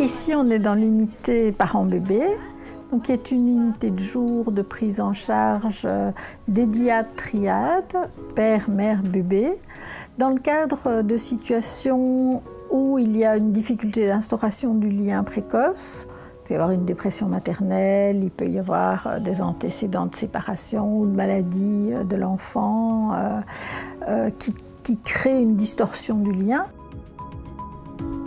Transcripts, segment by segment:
Ici, on est dans l'unité parents-bébés, donc qui est une unité de jour de prise en charge dédiée à triade, père, mère, bébé, dans le cadre de situations où il y a une difficulté d'instauration du lien précoce. Il peut y avoir une dépression maternelle, il peut y avoir des antécédents de séparation ou de maladie de l'enfant qui créent une distorsion du lien.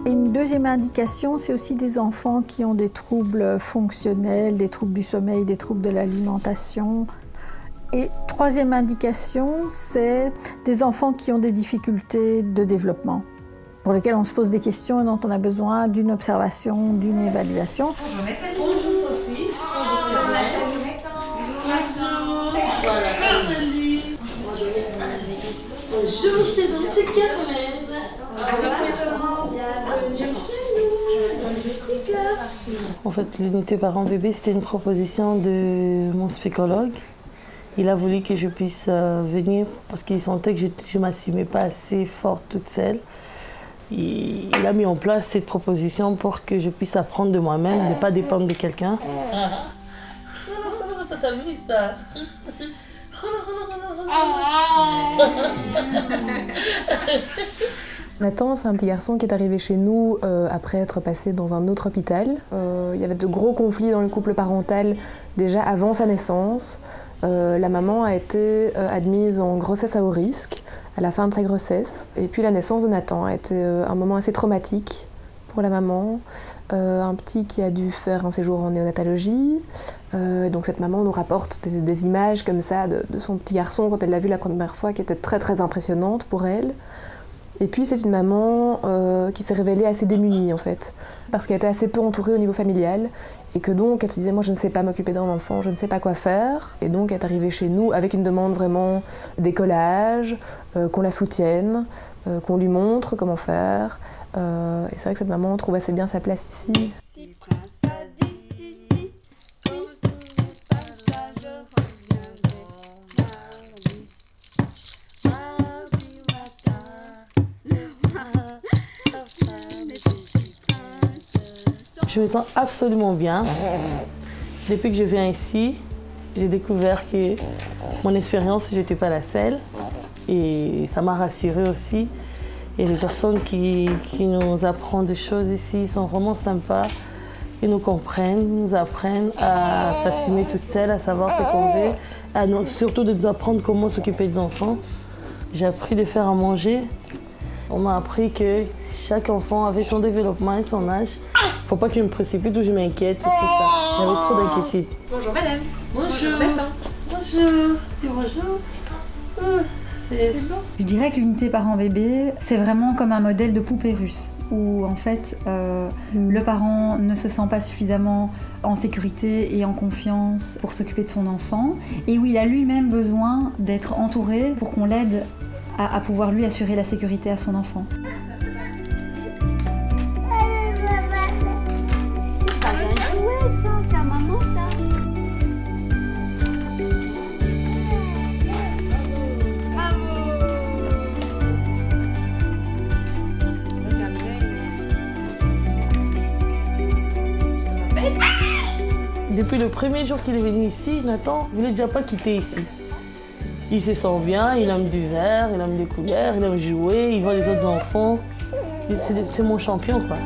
Et une deuxième indication, c'est aussi des enfants qui ont des troubles fonctionnels, des troubles du sommeil, des troubles de l'alimentation. Et troisième indication, c'est des enfants qui ont des difficultés de développement, pour lesquels on se pose des questions et dont on a besoin d'une observation, d'une évaluation. Bonjour Sophie. Bonjour, c'est donc c'est Carmen. En fait, l'unité parents-bébés, c'était une proposition de mon psychologue. Il a voulu que je puisse venir parce qu'il sentait que je ne m'assumais pas assez forte toute seule. Il a mis en place cette proposition pour que je puisse apprendre de moi-même, de ne pas dépendre de quelqu'un. T'as mis ça. Nathan, c'est un petit garçon qui est arrivé chez nous après être passé dans un autre hôpital. Il y avait de gros conflits dans le couple parental déjà avant sa naissance. La maman a été admise en grossesse à haut risque à la fin de sa grossesse. Et puis la naissance de Nathan a été un moment assez traumatique pour la maman. Un petit qui a dû faire un séjour en néonatologie. Donc cette maman nous rapporte des images comme ça de son petit garçon quand elle l'a vu la première fois qui étaient très très impressionnantes pour elle. Et puis c'est une maman qui s'est révélée assez démunie en fait, parce qu'elle était assez peu entourée au niveau familial et que donc elle se disait moi je ne sais pas m'occuper d'un enfant, je ne sais pas quoi faire, et donc elle est arrivée chez nous avec une demande vraiment d'écolage, qu'on la soutienne, qu'on lui montre comment faire, et c'est vrai que cette maman trouve assez bien sa place ici. Je me sens absolument bien. Depuis que je viens ici, j'ai découvert que mon expérience, je n'étais pas la seule. Et ça m'a rassurée aussi. Et les personnes qui nous apprennent des choses ici sont vraiment sympas. Ils nous comprennent, ils nous apprennent à s'assumer toute seule, à savoir ce qu'on veut, surtout de nous apprendre comment s'occuper des enfants. J'ai appris de faire à manger. On m'a appris que chaque enfant avait son développement et son âge. Faut pas que je me précipite ou je m'inquiète, tout ça. J'avais trop d'inquiétude. Bonjour madame. Bonjour. Bonjour. C'est bonjour. C'est bon. Je dirais que l'unité parents-bébés, c'est vraiment comme un modèle de poupée russe, où en fait le parent ne se sent pas suffisamment en sécurité et en confiance pour s'occuper de son enfant, et où il a lui-même besoin d'être entouré pour qu'on l'aide à pouvoir lui assurer la sécurité à son enfant. C'est à maman ça. Depuis le premier jour qu'il est venu ici, Nathan ne voulait déjà pas quitter ici. Il se sent bien, il aime du vert, il aime des couleurs, il aime jouer, il voit les autres enfants. C'est mon champion quoi.